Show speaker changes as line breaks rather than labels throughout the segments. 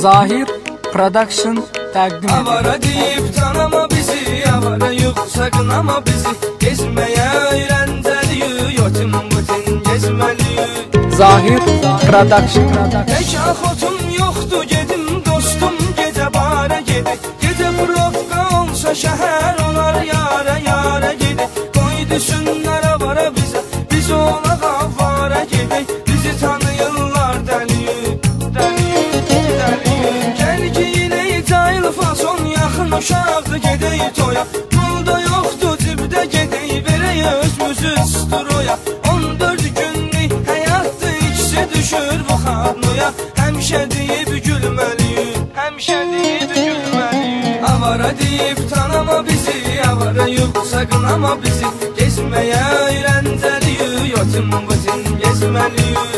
Zahir Production təqdim edir.
Avara deyib tanıma bizi, avarayıq sakınama bizi. Gezməyə öyrəncəliyik, yotin butin gezməliyik.
Zahir Production.
Tək axotum yoxdur, gedim dostum, gecə bara gedik. Gecə provka olsa şəhər, olar yara yara gedik. Qoy düşünlər avara bizə, biz olaq avara gedik. Bizi tanıyırlar dəliyik, dəliyik, dəliyik. Gəl ki yine caylı fason, yaxın uşaqdır gedək toya. Pulda yoxdur cibdə gedək, verək özümüzü stroya. 14 günlük həyatdır, ikisi düşür bu xarnoya. Həmişə deyib gülməliyik, həmişə deyib gülməliyik. Avara deyib tanıma bizi, avarayıq sakınama bizi. Gezməyə öyrəncəliyik, yotin butin gezməliyik.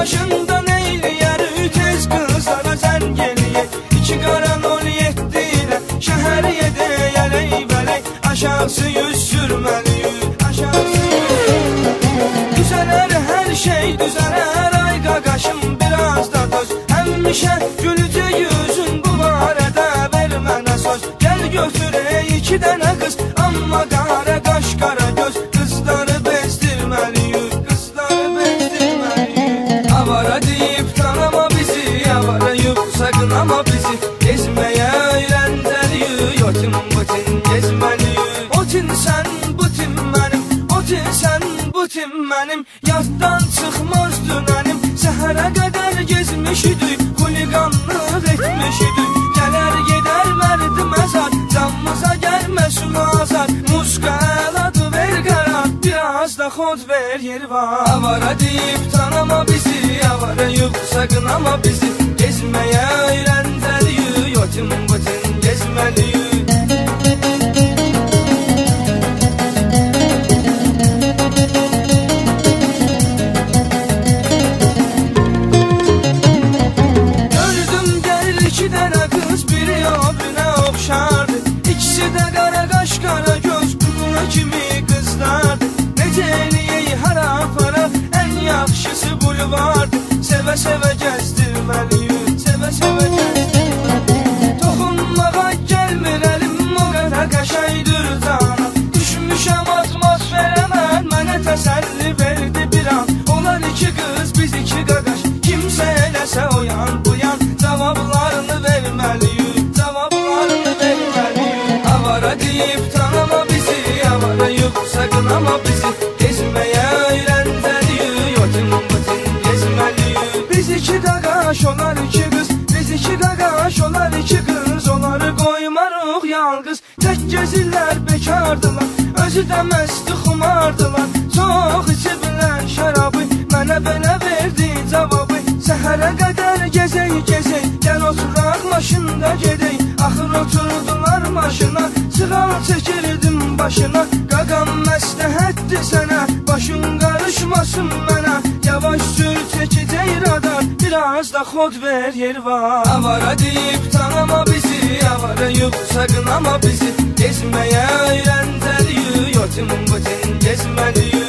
Başında neyləyər, tez qızlara zən geliyək. 2 qaran 17 ilə şəhəriyə deyələk bələk. Aşağısı yüz sürməliyik, aşağısı yüz sürməliyik. Düzələr hər şey düzələr, ay qaqaşım biraz da döz. Həmişə gülücək yüzün bu barədə ver mənə söz. Gəl götürək 2 dənə qız, amma qara qaş qara göz. Qızları bezdirməliyik, qızları bezdirməliyik. Avara deyib tanıma bizi, avarayıq sakınama bizi. Gezməyə öyrəncəliyik, yotin butin gezməliyik. Otin sən, butin mənim, otin sən, butin mənim. Yaddan çıxmaz dünənim, səhərə qədər gezmişidik. Xuliqanlıq etmişidik, gələr gedər mərdi məzar. Canımıza gəlməsin azar, muska əladı ver qərar. Biraz da xod ver yer var. Avara deyib tanıma bizi, avarayıq sakınama bizi. Gezməyə öyrəncəliyik, yotin butin gezməliyik. Gördüm gəlir 2 dənə qız, biri o birine oxşardı. İkisi də qara qaş qara göz, qurğuna kimi qızlardı. Necə eləyək hara para, ən yaxşısı bulvardı. Sevə-sevə gəzdirməliyik, sevə-sevə gəzdirməliyik. Toxunmağa gəlmir əlim, o qədər qəşəngdir cana. Düşmüşəm atmosferə mən, mənə təsəlli verdi bir an. Onlar 2 qız, biz 2 qaqaş, kimsə eləsə o yan bu yan. Cavablarını verməliyik, cavablarını verməliyik. Avara deyib tanıma bizi, avarayıq sakınama bizi. Gezməyə öyrəncəliyik, yotin butin gezməliyik. Biz 2 qaqaş, onlar 2 qız, biz 2 qaqaş, onlar 2 qız. Onları qoymarıq yalqız, tək gezirlər bekardılar. Özü də məsti xumardılar, çox içiblər şərabı. Mənə belə verdi cavabı, səhərə qədər gezək gezək. Gəl oturaq maşında gedək, axır oturdular maşına. Sığal çəkirdim başına, qaqam məsləhətdir sənə. Başın qarışmasın mənə, yavaş sür çəkəcək radar. Biraz da xod ver yer var. Avara deyib tanıma bizi, avarayıq sakınama bizi. Gezməyə öyrəncəliyik, yotin butin gezməliyik.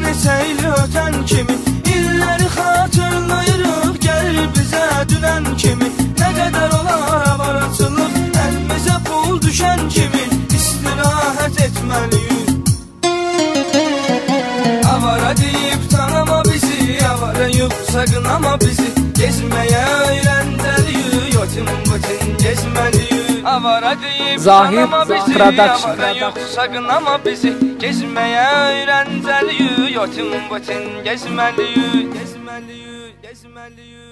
Neçəyli ötən kimi, illəri xatırlayırıq, gəlir bizə dünən kimi. Nə qədər olar avaraçılıq, əlimizə pul düşən kimi. İstirahət etməliyik. Avara deyib tanıma bizi, avarayıq sakınama bizi. Gezməyə öyrəncəliyik, yotin butin gezməliyik. Avara deyib tanıma bizi, avarayıq sakınama bizi. Gezməyə öyrəncəliyik, yotin butin gezməliyik, gezməliyik, gezməliyik.